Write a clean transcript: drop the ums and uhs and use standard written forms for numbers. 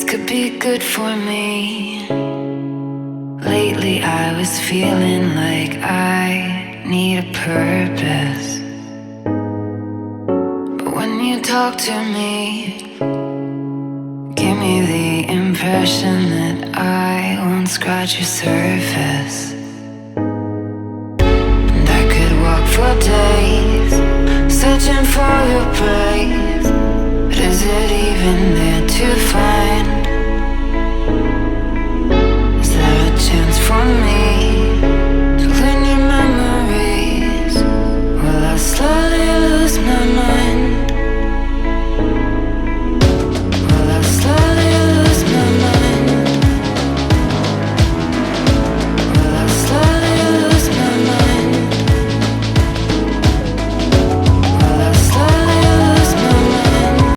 could be good for me. Lately I was feeling like I need a purpose. But when you talk to me, give me the impression that I won't scratch your surface. And I could walk for days, searching for your praise. But is it even there to find?